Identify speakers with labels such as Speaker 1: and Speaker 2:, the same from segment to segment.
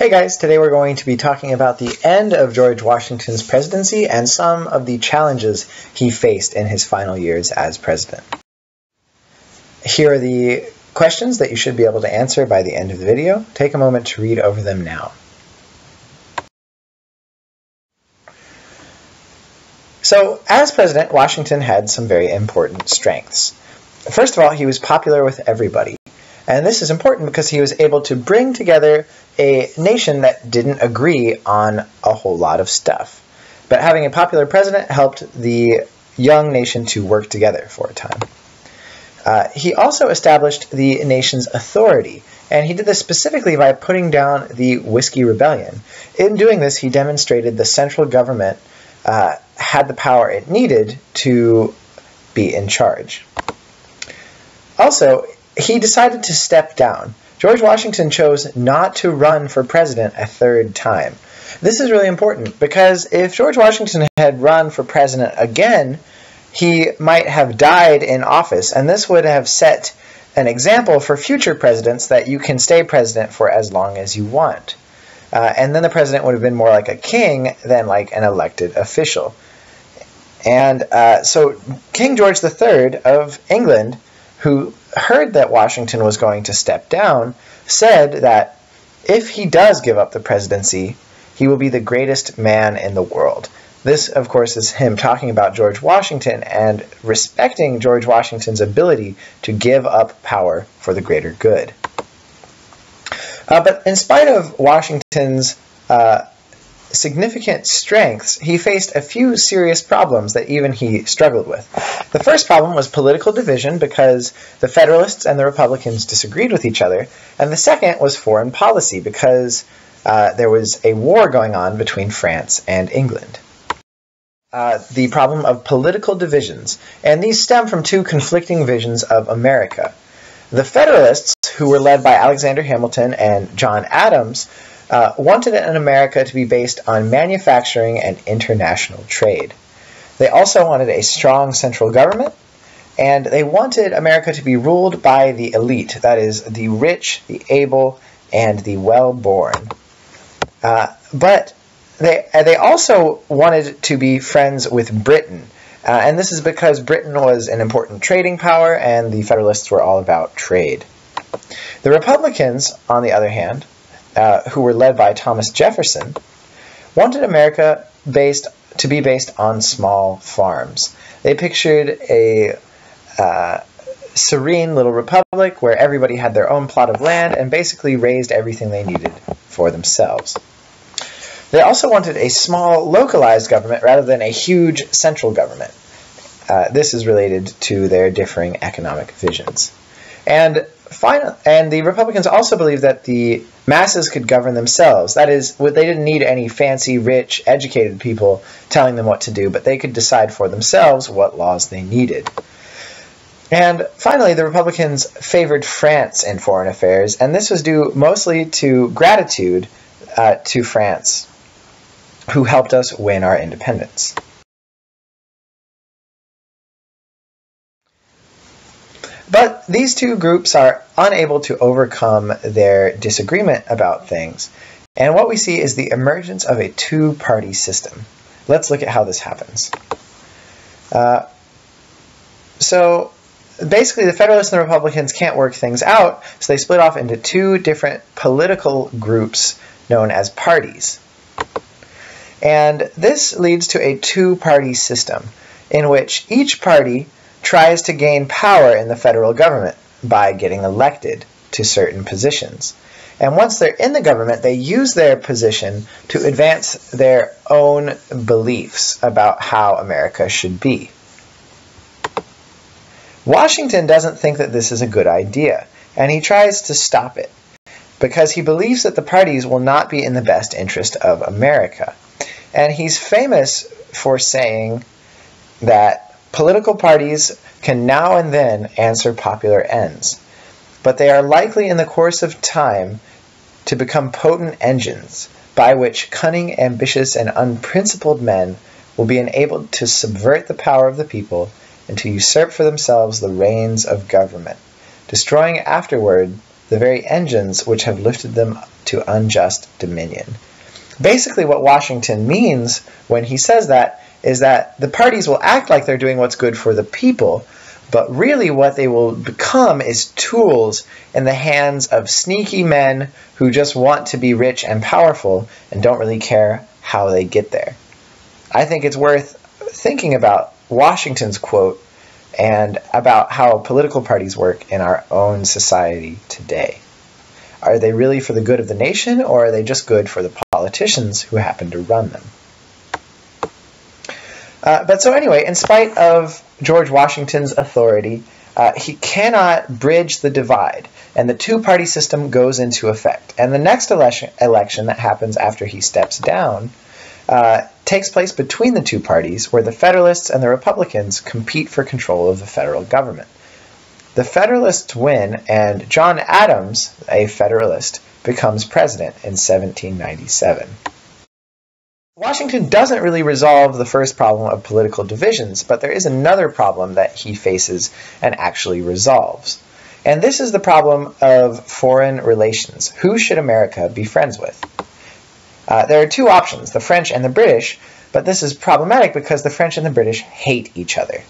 Speaker 1: Hey guys, today we're going to be talking about the end of George Washington's presidency and some of the challenges he faced in his final years as president. Here are the questions that you should be able to answer by the end of the video. Take a moment to read over them now. So, as president, Washington had some very important strengths. First of all, he was popular with everybody. And this is important because he was able to bring together a nation that didn't agree on a whole lot of stuff. But having a popular president helped the young nation to work together for a time. He also established the nation's authority, and he did this specifically by putting down the Whiskey Rebellion. In doing this, he demonstrated the central government had the power it needed to be in charge. Also, he decided to step down. George Washington chose not to run for president a third time. This is really important because if George Washington had run for president again, he might have died in office, and this would have set an example for future presidents that you can stay president for as long as you want. And then the president would have been more like a king than like an elected official. And so King George III of England, who heard that Washington was going to step down, said that if he does give up the presidency, he will be the greatest man in the world. This, of course, is him talking about George Washington and respecting George Washington's ability to give up power for the greater good. But in spite of Washington's significant strengths, he faced a few serious problems that even he struggled with. The first problem was political division because the Federalists and the Republicans disagreed with each other, and the second was foreign policy because there was a war going on between France and England. The problem of political divisions, and these stem from two conflicting visions of America. The Federalists, who were led by Alexander Hamilton and John Adams, wanted an America to be based on manufacturing and international trade. They also wanted a strong central government, and they wanted America to be ruled by the elite, that is, the rich, the able, and the well-born. But they also wanted to be friends with Britain, and this is because Britain was an important trading power, and the Federalists were all about trade. The Republicans, on the other hand, who were led by Thomas Jefferson, wanted America to be based on small farms. They pictured a serene little republic where everybody had their own plot of land and basically raised everything they needed for themselves. They also wanted a small, localized government rather than a huge central government. This is related to their differing economic visions. And the Republicans also believed that the masses could govern themselves. That is, they didn't need any fancy, rich, educated people telling them what to do, but they could decide for themselves what laws they needed. And finally, the Republicans favored France in foreign affairs, and this was due mostly to gratitude to France, who helped us win our independence. But these two groups are unable to overcome their disagreement about things, and what we see is the emergence of a two-party system. Let's look at how this happens. So basically, the Federalists and the Republicans can't work things out, so they split off into two different political groups known as parties. And this leads to a two-party system in which each party tries to gain power in the federal government by getting elected to certain positions. And once they're in the government, they use their position to advance their own beliefs about how America should be. Washington doesn't think that this is a good idea, and he tries to stop it because he believes that the parties will not be in the best interest of America. And he's famous for saying that political parties can now and then answer popular ends, but they are likely in the course of time to become potent engines by which cunning, ambitious, and unprincipled men will be enabled to subvert the power of the people and to usurp for themselves the reins of government, destroying afterward the very engines which have lifted them to unjust dominion. Basically, what Washington means when he says that is that the parties will act like they're doing what's good for the people, but really what they will become is tools in the hands of sneaky men who just want to be rich and powerful and don't really care how they get there. I think it's worth thinking about Washington's quote and about how political parties work in our own society today. Are they really for the good of the nation, or are they just good for the politicians who happen to run them? But so anyway, in spite of George Washington's authority, he cannot bridge the divide, and the two-party system goes into effect. And the next election that happens after he steps down takes place between the two parties, where the Federalists and the Republicans compete for control of the federal government. The Federalists win, and John Adams, a Federalist, becomes president in 1797. Washington doesn't really resolve the first problem of political divisions, but there is another problem that he faces and actually resolves. And this is the problem of foreign relations. Who should America be friends with? There are two options, the French and the British, but this is problematic because the French and the British hate each other.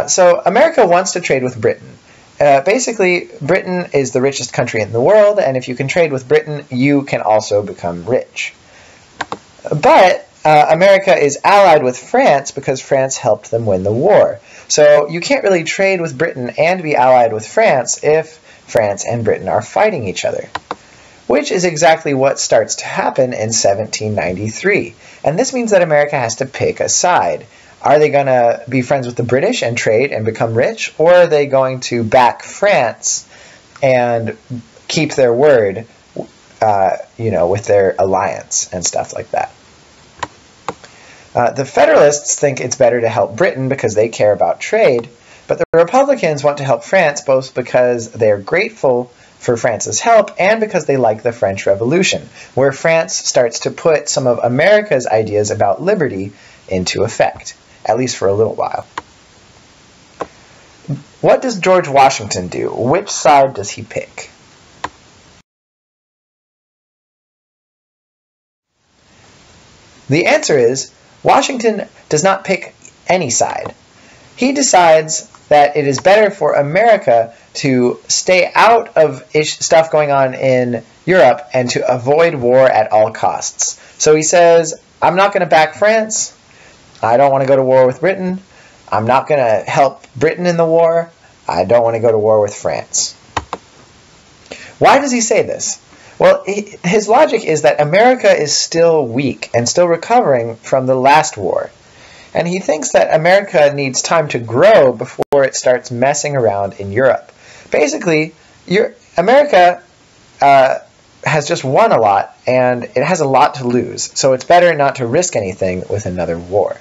Speaker 1: So America wants to trade with Britain. Basically, Britain is the richest country in the world, and if you can trade with Britain, you can also become rich. But America is allied with France because France helped them win the war. So you can't really trade with Britain and be allied with France if France and Britain are fighting each other, which is exactly what starts to happen in 1793. And this means that America has to pick a side. Are they going to be friends with the British and trade and become rich, or are they going to back France and keep their word, with their alliance and stuff like that? The Federalists think it's better to help Britain because they care about trade, but the Republicans want to help France both because they're grateful for France's help and because they like the French Revolution, where France starts to put some of America's ideas about liberty into effect, at least for a little while. What does George Washington do? Which side does he pick? The answer is Washington does not pick any side. He decides that it is better for America to stay out of stuff going on in Europe and to avoid war at all costs. So he says, I'm not going to back France. I don't want to go to war with Britain. I'm not going to help Britain in the war. I don't want to go to war with France. Why does he say this? Well, his logic is that America is still weak and still recovering from the last war. And he thinks that America needs time to grow before it starts messing around in Europe. Basically, America has just won a lot, and it has a lot to lose. So it's better not to risk anything with another war.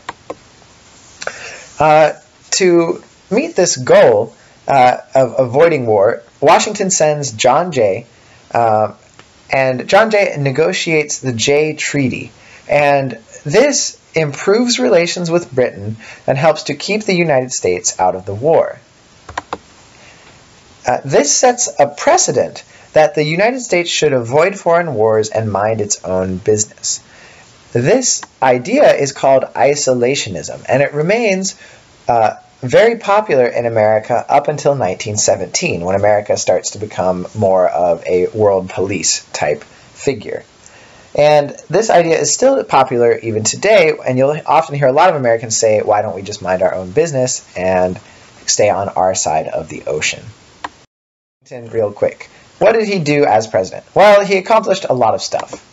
Speaker 1: To meet this goal of avoiding war, Washington sends John Jay, and John Jay negotiates the Jay Treaty. And this improves relations with Britain and helps to keep the United States out of the war. This sets a precedent that the United States should avoid foreign wars and mind its own business. This idea is called isolationism, and it remains very popular in America up until 1917, when America starts to become more of a world police type figure. And this idea is still popular even today, and you'll often hear a lot of Americans say, why don't we just mind our own business and stay on our side of the ocean? Real quick. What did he do as president? Well, he accomplished a lot of stuff.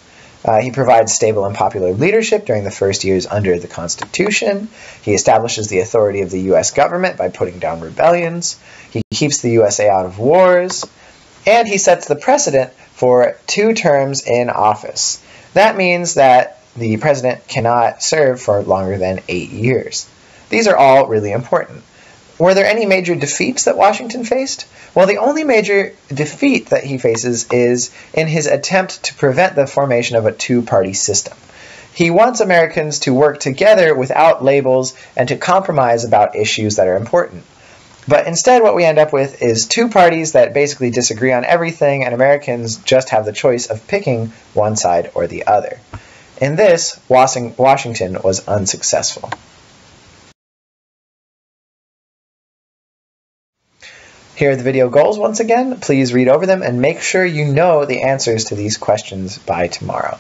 Speaker 1: He provides stable and popular leadership during the first years under the Constitution. He establishes the authority of the U.S. government by putting down rebellions. He keeps the USA out of wars. And he sets the precedent for 2 terms in office. That means that the president cannot serve for longer than 8 years. These are all really important. Were there any major defeats that Washington faced? Well, the only major defeat that he faces is in his attempt to prevent the formation of a 2-party system. He wants Americans to work together without labels and to compromise about issues that are important. But instead what we end up with is two parties that basically disagree on everything, and Americans just have the choice of picking one side or the other. In this, Washington was unsuccessful. Here are the video goals once again. Please read over them and make sure you know the answers to these questions by tomorrow.